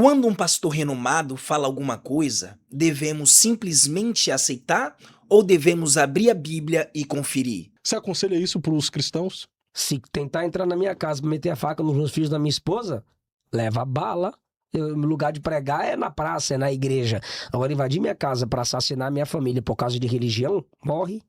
Quando um pastor renomado fala alguma coisa, devemos simplesmente aceitar ou devemos abrir a Bíblia e conferir? Você aconselha isso para os cristãos? Se tentar entrar na minha casa, meter a faca nos meus filhos da minha esposa, leva bala. O lugar de pregar é na praça, é na igreja. Agora, invadir minha casa para assassinar minha família por causa de religião, morre.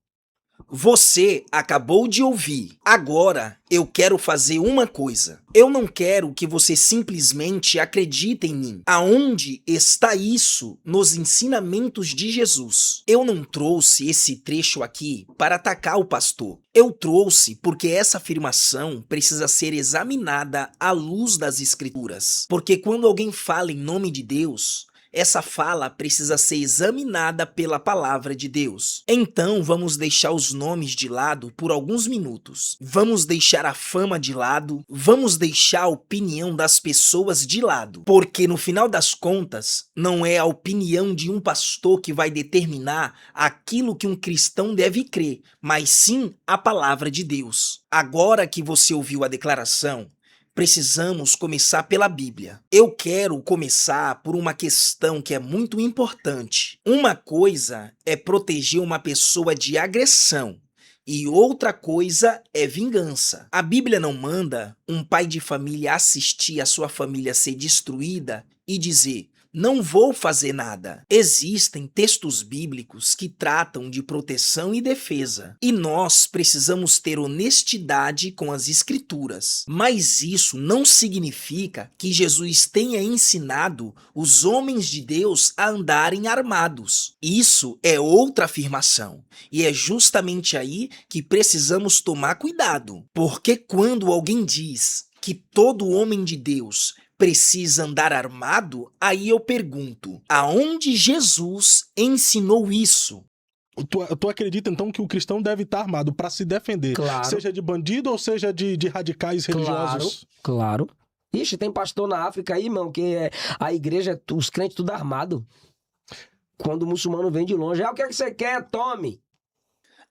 Você acabou de ouvir. Agora eu quero fazer uma coisa. Eu não quero que você simplesmente acredite em mim. Aonde está isso nos ensinamentos de Jesus? Eu não trouxe esse trecho aqui para atacar o pastor. Eu trouxe porque essa afirmação precisa ser examinada à luz das Escrituras. Porque quando alguém fala em nome de Deus, essa fala precisa ser examinada pela palavra de Deus. Então vamos deixar os nomes de lado por alguns minutos. Vamos deixar a fama de lado, vamos deixar a opinião das pessoas de lado. Porque no final das contas, não é a opinião de um pastor que vai determinar aquilo que um cristão deve crer, mas sim a palavra de Deus. Agora que você ouviu a declaração, precisamos começar pela Bíblia. Eu quero começar por uma questão que é muito importante. Uma coisa é proteger uma pessoa de agressão e outra coisa é vingança. A Bíblia não manda um pai de família assistir a sua família ser destruída e dizer: não vou fazer nada. Existem textos bíblicos que tratam de proteção e defesa. E nós precisamos ter honestidade com as Escrituras. Mas isso não significa que Jesus tenha ensinado os homens de Deus a andarem armados. Isso é outra afirmação. E é justamente aí que precisamos tomar cuidado. Porque quando alguém diz que todo homem de Deus precisa andar armado, aí eu pergunto, aonde Jesus ensinou isso? Tu acredita então que o cristão deve estar armado para se defender, Claro. seja de bandido ou seja de radicais religiosos? Claro. Ixi, tem pastor na África aí, irmão, que a igreja, os crentes tudo armado. Quando o muçulmano vem de longe, o que é que você quer? Tome.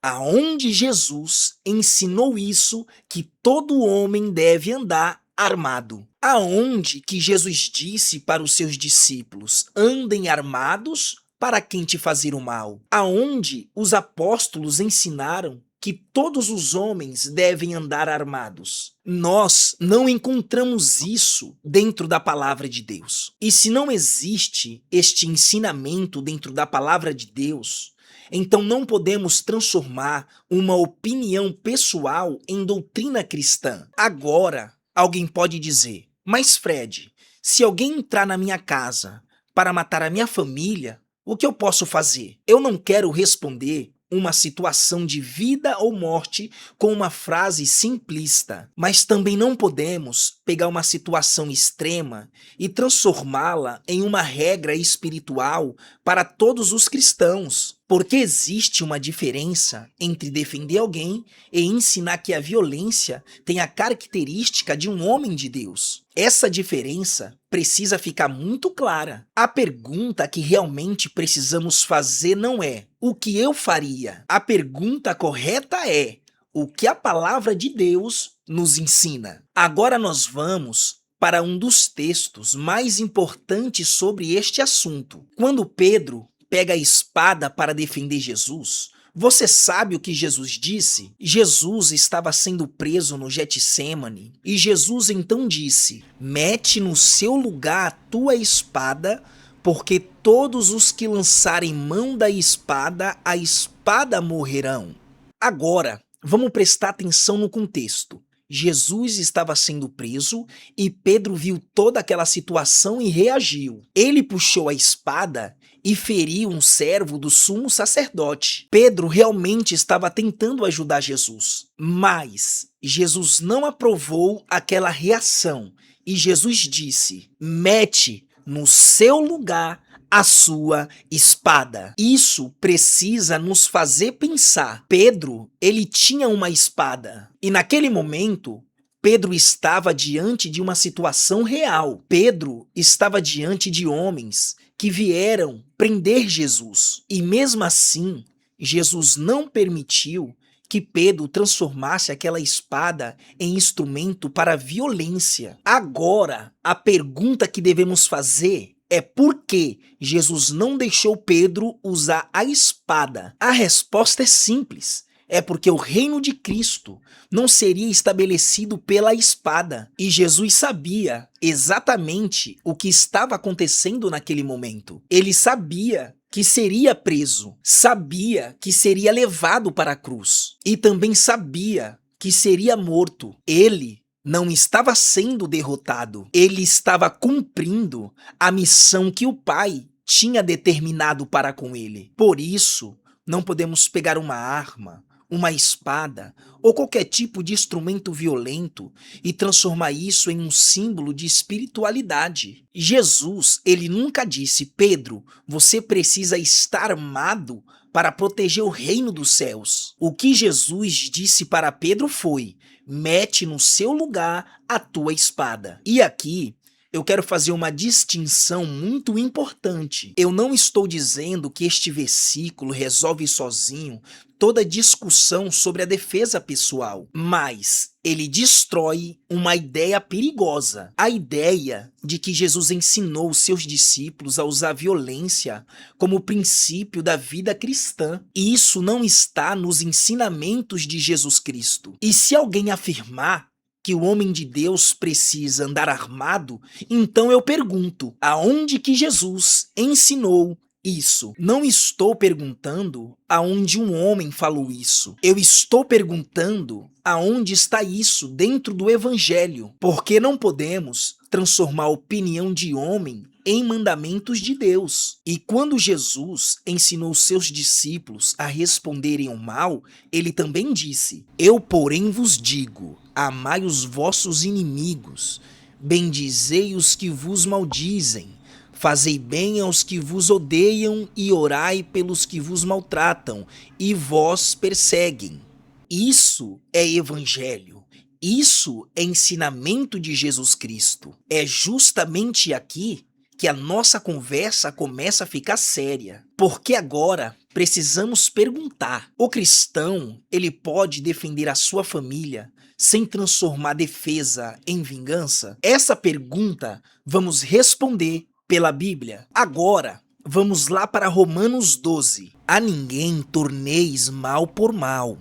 Aonde Jesus ensinou isso, que todo homem deve andar armado? Aonde que Jesus disse para os seus discípulos: andem armados para quem te fazer o mal? Aonde os apóstolos ensinaram que todos os homens devem andar armados? Nós não encontramos isso dentro da palavra de Deus. E se não existe este ensinamento dentro da palavra de Deus, então não podemos transformar uma opinião pessoal em doutrina cristã. Agora, alguém pode dizer: mas Fred, se alguém entrar na minha casa para matar a minha família, o que eu posso fazer? Eu não quero responder uma situação de vida ou morte com uma frase simplista, mas também não podemos pegar uma situação extrema e transformá-la em uma regra espiritual para todos os cristãos, porque existe uma diferença entre defender alguém e ensinar que a violência tem a característica de um homem de Deus. Essa diferença precisa ficar muito clara. A pergunta que realmente precisamos fazer não é o que eu faria. A pergunta correta é o que a palavra de Deus nos ensina. Agora nós vamos para um dos textos mais importantes sobre este assunto. Quando Pedro pega a espada para defender Jesus, você sabe o que Jesus disse? Jesus estava sendo preso no Getsêmani e Jesus então disse: mete no seu lugar a tua espada, porque todos os que lançarem mão da espada, a espada morrerão. Agora, vamos prestar atenção no contexto. Jesus estava sendo preso e Pedro viu toda aquela situação e reagiu. Ele puxou a espada e feriu um servo do sumo sacerdote. Pedro realmente estava tentando ajudar Jesus, mas Jesus não aprovou aquela reação e Jesus disse: mete no seu lugar a sua espada. Isso precisa nos fazer pensar. Pedro, ele tinha uma espada e naquele momento Pedro estava diante de uma situação real. Pedro estava diante de homens que vieram prender Jesus. E mesmo assim, Jesus não permitiu que Pedro transformasse aquela espada em instrumento para a violência. Agora, a pergunta que devemos fazer é por que Jesus não deixou Pedro usar a espada? A resposta é simples. É porque o reino de Cristo não seria estabelecido pela espada. E Jesus sabia exatamente o que estava acontecendo naquele momento. Ele sabia que seria preso, sabia que seria levado para a cruz e também sabia que seria morto. Ele não estava sendo derrotado, ele estava cumprindo a missão que o Pai tinha determinado para com ele. Por isso, não podemos pegar uma arma, uma espada ou qualquer tipo de instrumento violento e transformar isso em um símbolo de espiritualidade. Jesus, ele nunca disse: Pedro, você precisa estar armado para proteger o reino dos céus. O que Jesus disse para Pedro foi: mete no seu lugar a tua espada. E aqui eu quero fazer uma distinção muito importante. Eu não estou dizendo que este versículo resolve sozinho toda discussão sobre a defesa pessoal, mas ele destrói uma ideia perigosa. A ideia de que Jesus ensinou os seus discípulos a usar violência como princípio da vida cristã. E isso não está nos ensinamentos de Jesus Cristo. E se alguém afirmar que o homem de Deus precisa andar armado, então eu pergunto, aonde que Jesus ensinou isso? Não estou perguntando aonde um homem falou isso. Eu estou perguntando aonde está isso dentro do Evangelho. Porque não podemos transformar a opinião de homem em mandamentos de Deus. E quando Jesus ensinou seus discípulos a responderem ao mal, ele também disse: eu, porém, vos digo, amai os vossos inimigos, bendizei os que vos maldizem, fazei bem aos que vos odeiam e orai pelos que vos maltratam e vos perseguem. Isso é evangelho. Isso é ensinamento de Jesus Cristo. É justamente aqui que a nossa conversa começa a ficar séria. Porque agora precisamos perguntar: o cristão, ele pode defender a sua família sem transformar a defesa em vingança? Essa pergunta vamos responder pela Bíblia. Agora, vamos lá para Romanos 12. A ninguém torneis mal por mal.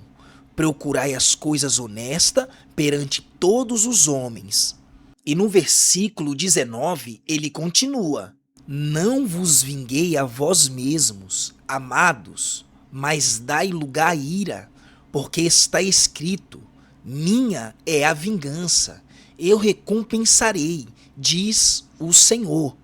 Procurai as coisas honestas perante todos os homens. E no versículo 19, ele continua: não vos vinguei a vós mesmos, amados, mas dai lugar à ira, porque está escrito: minha é a vingança, eu recompensarei, diz o Senhor.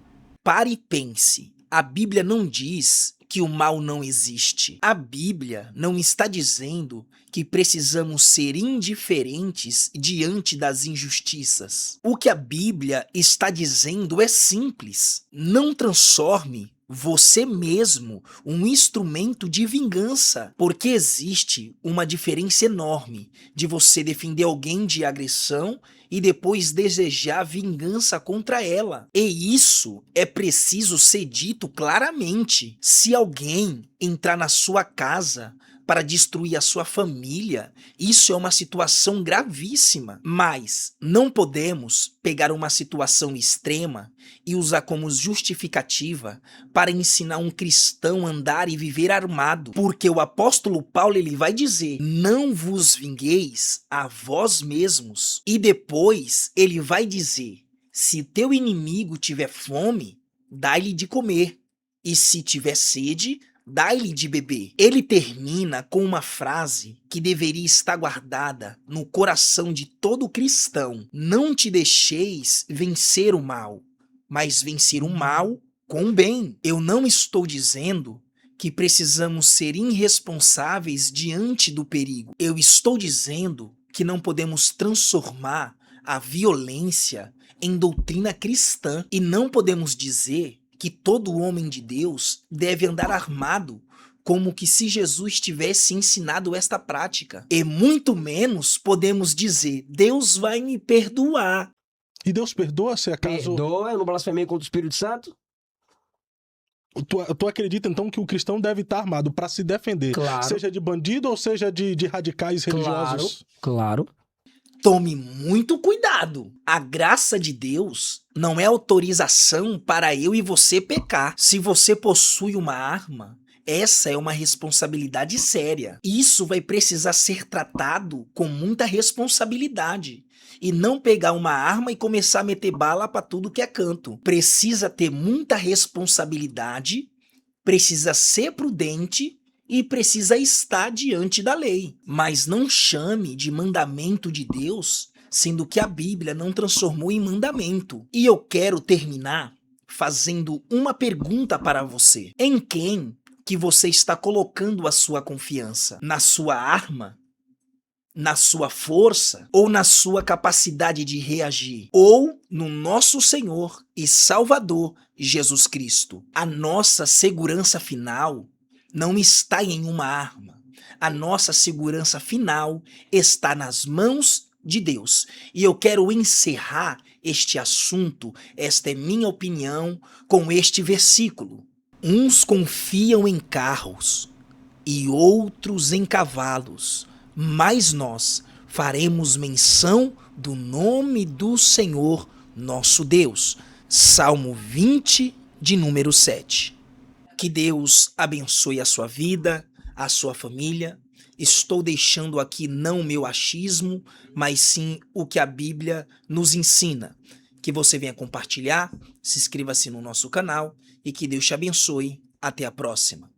Pare e pense, a Bíblia não diz que o mal não existe. A Bíblia não está dizendo que precisamos ser indiferentes diante das injustiças. O que a Bíblia está dizendo é simples: não transforme você mesmo um instrumento de vingança, porque existe uma diferença enorme de você defender alguém de agressão e depois desejar vingança contra ela. E isso é preciso ser dito claramente. Se alguém entrar na sua casa para destruir a sua família, isso é uma situação gravíssima. Mas não podemos pegar uma situação extrema e usar como justificativa para ensinar um cristão a andar e viver armado. Porque o apóstolo Paulo, ele vai dizer: não vos vingueis a vós mesmos. E depois ele vai dizer: se teu inimigo tiver fome, dá-lhe de comer. E se tiver sede, dai-lhe de beber. Ele termina com uma frase que deveria estar guardada no coração de todo cristão: não te deixeis vencer o mal, mas vencer o mal com o bem. Eu não estou dizendo que precisamos ser irresponsáveis diante do perigo. Eu estou dizendo que não podemos transformar a violência em doutrina cristã. E não podemos dizer que todo homem de Deus deve andar armado, como que se Jesus tivesse ensinado esta prática. E muito menos podemos dizer: Deus vai me perdoar. E Deus perdoa se acaso... Perdoa, eu não blasfemei contra o Espírito Santo? Tu acredita, então, que o cristão deve estar armado para se defender, Claro. seja de bandido ou seja de radicais religiosos? Claro. Tome muito cuidado. A graça de Deus não é autorização para eu e você pecar. Se você possui uma arma, essa é uma responsabilidade séria. Isso vai precisar ser tratado com muita responsabilidade. E não pegar uma arma e começar a meter bala para tudo que é canto. Precisa ter muita responsabilidade, precisa ser prudente e precisa estar diante da lei. Mas não chame de mandamento de Deus, sendo que a Bíblia não transformou em mandamento. E eu quero terminar fazendo uma pergunta para você. Em quem que você está colocando a sua confiança? Na sua arma? Na sua força ou na sua capacidade de reagir, ou no nosso Senhor e Salvador Jesus Cristo? A nossa segurança final não está em uma arma. A nossa segurança final está nas mãos de Deus. E eu quero encerrar este assunto, esta é minha opinião, com este versículo. Uns confiam em carros e outros em cavalos, mas nós faremos menção do nome do Senhor nosso Deus. Salmo 20, de número 7. Que Deus abençoe a sua vida, a sua família. Estou deixando aqui não o meu achismo, mas sim o que a Bíblia nos ensina. Que você venha compartilhar, se inscreva-se no nosso canal e que Deus te abençoe. Até a próxima.